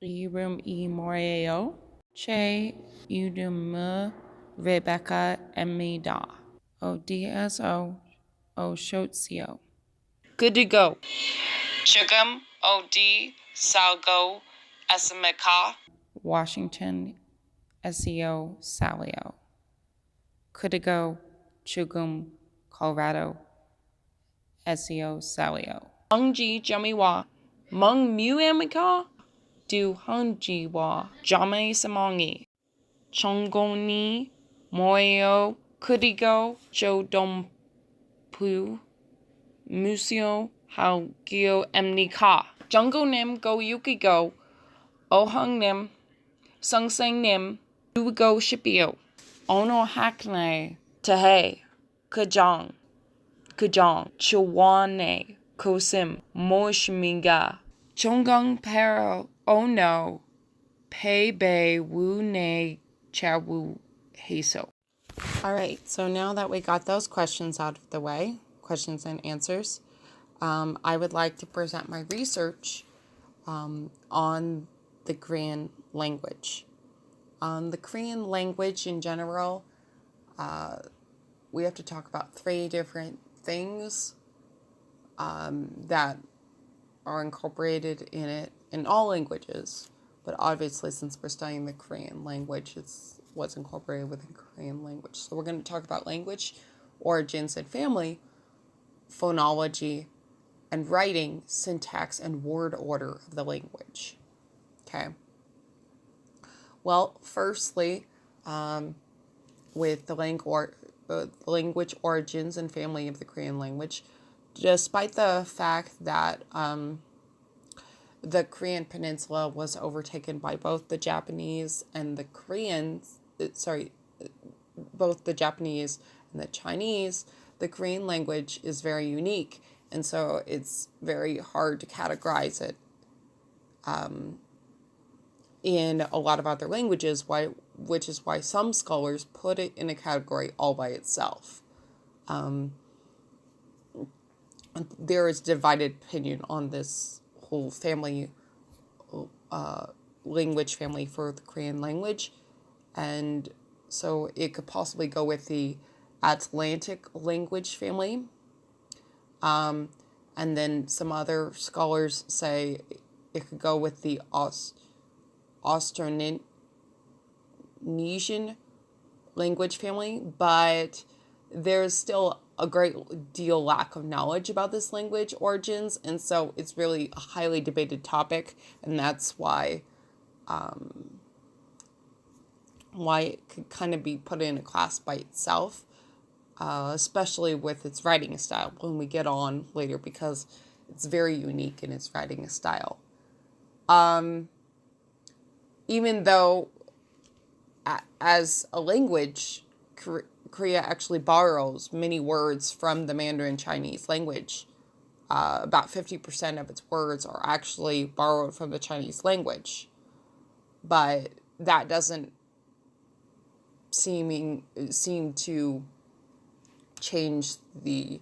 Irum e Moreo, Che Udum Rebecca Emida, O DSO, O Shotzio. Good to go. Chugum O.D. Salgo Esamika, Washington SEO Salio. Kudigo Chugum Colorado SEO Salio. Mungji Jamiwa Mung Muamika Du Hungjiwa Jame Samongi Chongoni Moyo Kudigo Jodompu Museo Haugio Emnika Jungo Nim Go Yuki Go Ohung Nim Sung Sing Nim Ugo Shipio Ono Hakne Tahe Kajong Chwane Kosim Moshminga Chongung Pero Ono Pei Bei Wu Ne Cha Wu Heso. All right, so now that we got those questions out of the way, questions and answers, I would like to present my research on the Korean language. The Korean language in general, we have to talk about 3 different things that are incorporated in it in all languages. But obviously, since we're studying the Korean language, it's what's incorporated within Korean language. So we're going to talk about language, origins and family, phonology, and writing, syntax, and word order of the language. Okay. Well, firstly, with the language origins and family of the Korean language, despite the fact that the Korean peninsula was overtaken by both the Japanese and the Koreans, both the Japanese and the Chinese, the Korean language is very unique, and so it's very hard to categorize it in a lot of other languages, which is why some scholars put it in a category all by itself. There is divided opinion on this whole family, language family for the Korean language, and so it could possibly go with the Atlantic language family, and then some other scholars say it could go with the Austronesian language family, but there's still a great deal lack of knowledge about this language origins, and so it's really a highly debated topic, and that's why it could kind of be put in a class by itself, especially with its writing style when we get on later, because it's very unique in its writing style. Even though as a language, Korea actually borrows many words from the Mandarin Chinese language. About 50% of its words are actually borrowed from the Chinese language. But that doesn't seem to change the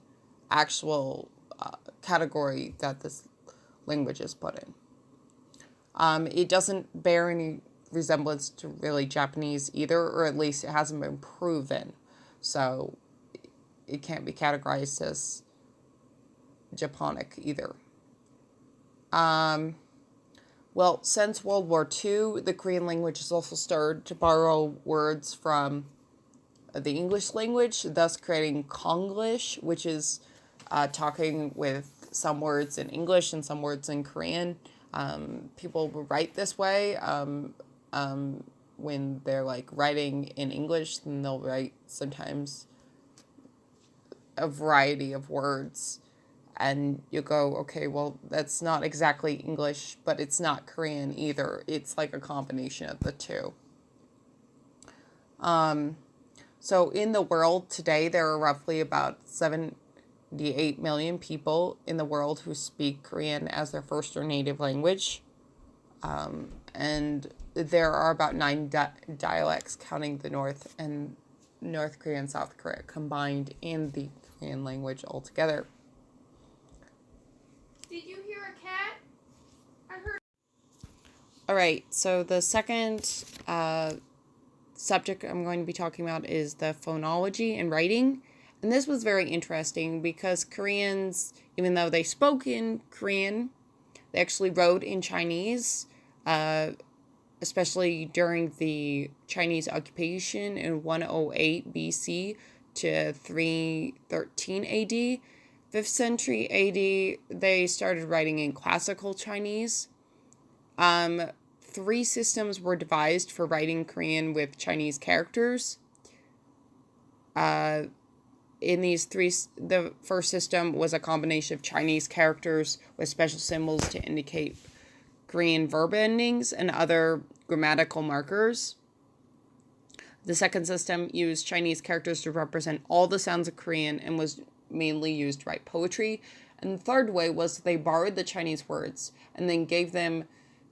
actual category that this language is put in. It doesn't bear any resemblance to really Japanese either, or at least it hasn't been proven. So it can't be categorized as Japonic either. Well, since World War II, the Korean language has also started to borrow words from the English language, thus creating Konglish, which is talking with some words in English and some words in Korean. People will write this way. When they're like writing in English, then they'll write sometimes a variety of words, and you go, okay, well, that's not exactly English, but it's not Korean either. It's like a combination of the two. So in the world today, there are roughly about 78 million people in the world who speak Korean as their first or native language. And there are about 9 dialects, counting the North Korea and South Korea combined in the Korean language altogether. Did you hear a cat? I heard. All right, so the second subject I'm going to be talking about is the phonology and writing. And this was very interesting because Koreans, even though they spoke in Korean, they actually wrote in Chinese, especially during the Chinese occupation in 108 BC to 313 AD. 5th century AD, they started writing in classical Chinese. 3 systems were devised for writing Korean with Chinese characters. In these 3, the first system was a combination of Chinese characters with special symbols to indicate Korean verb endings and other grammatical markers. The second system used Chinese characters to represent all the sounds of Korean and was mainly used to write poetry. And the third way was they borrowed the Chinese words and then gave them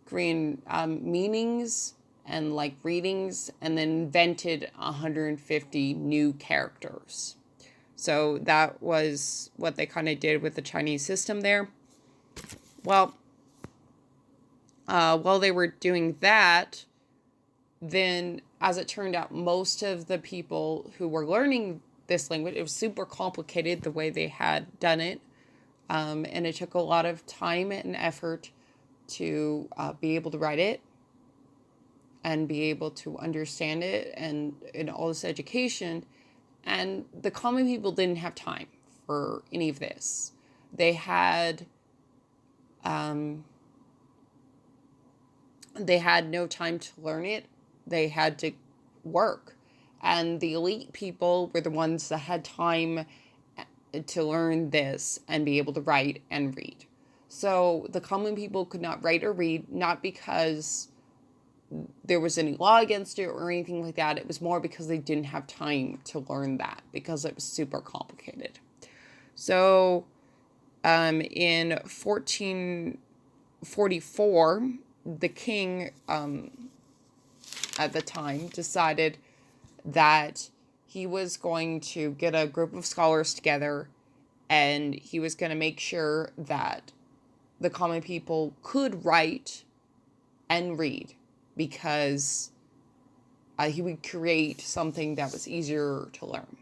Korean meanings and like readings, and then invented 150 new characters. So that was what they kind of did with the Chinese system there. Well, while they were doing that, then as it turned out, most of the people who were learning this language, it was super complicated the way they had done it. And it took a lot of time and effort to be able to write it and be able to understand it, and in all this education. And the common people didn't have time for any of this. They had no time to learn it. They had to work. And the elite people were the ones that had time to learn this and be able to write and read. So the common people could not write or read, not because there was any law against it or anything like that. It was more because they didn't have time to learn that, because it was super complicated. So in 1444, the king at the time decided that he was going to get a group of scholars together, and he was going to make sure that the common people could write and read, because he would create something that was easier to learn.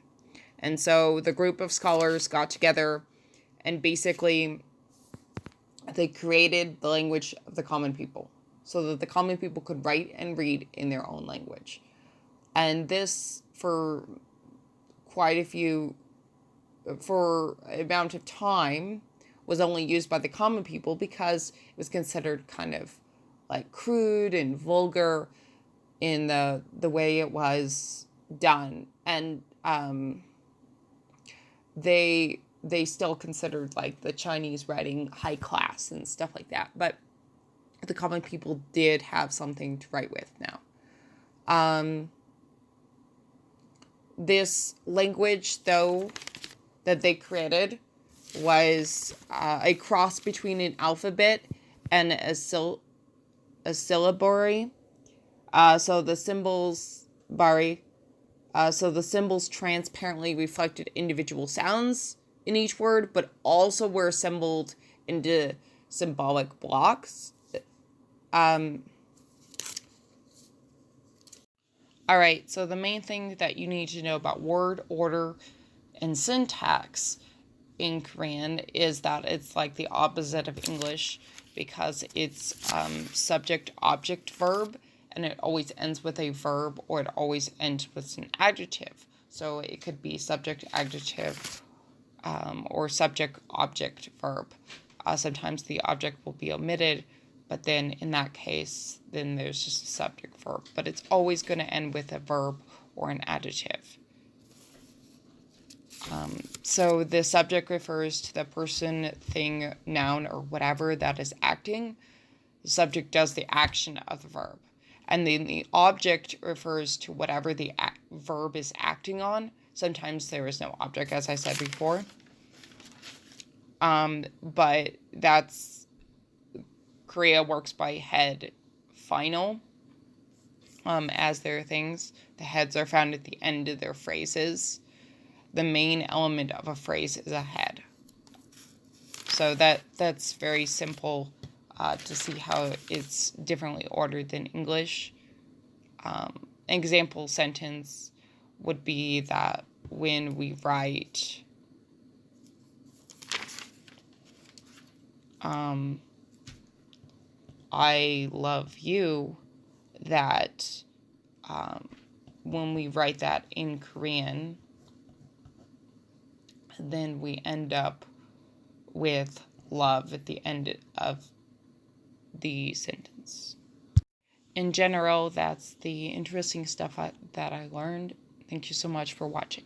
And so the group of scholars got together, and basically they created the language of the common people so that the common people could write and read in their own language. And this, for amount of time, was only used by the common people because it was considered kind of like crude and vulgar in the way it was done. And they still considered like the Chinese writing high class and stuff like that. But the common people did have something to write with now. This language, though, that they created was a cross between an alphabet and a syllabary. So the symbols transparently reflected individual sounds in each word, but also were assembled into symbolic blocks. Alright, so the main thing that you need to know about word order and syntax in Korean is that it's like the opposite of English, because it's subject, object, verb, and it always ends with a verb, or it always ends with an adjective. So it could be subject, adjective, or subject, object, verb. Sometimes the object will be omitted, but then in that case, then there's just a subject verb. But it's always going to end with a verb or an adjective. So the subject refers to the person, thing, noun, or whatever that is acting. The subject does the action of the verb. And then the object refers to whatever the verb is acting on. Sometimes there is no object, as I said before. But Korea works by head final as their things. The heads are found at the end of their phrases. The main element of a phrase is a head. So that's very simple to see how it's differently ordered than English. An example sentence would be that when we write I love you, that when we write that in Korean, then we end up with love at the end of the sentence. In general, that's the interesting stuff that I learned. Thank you so much for watching.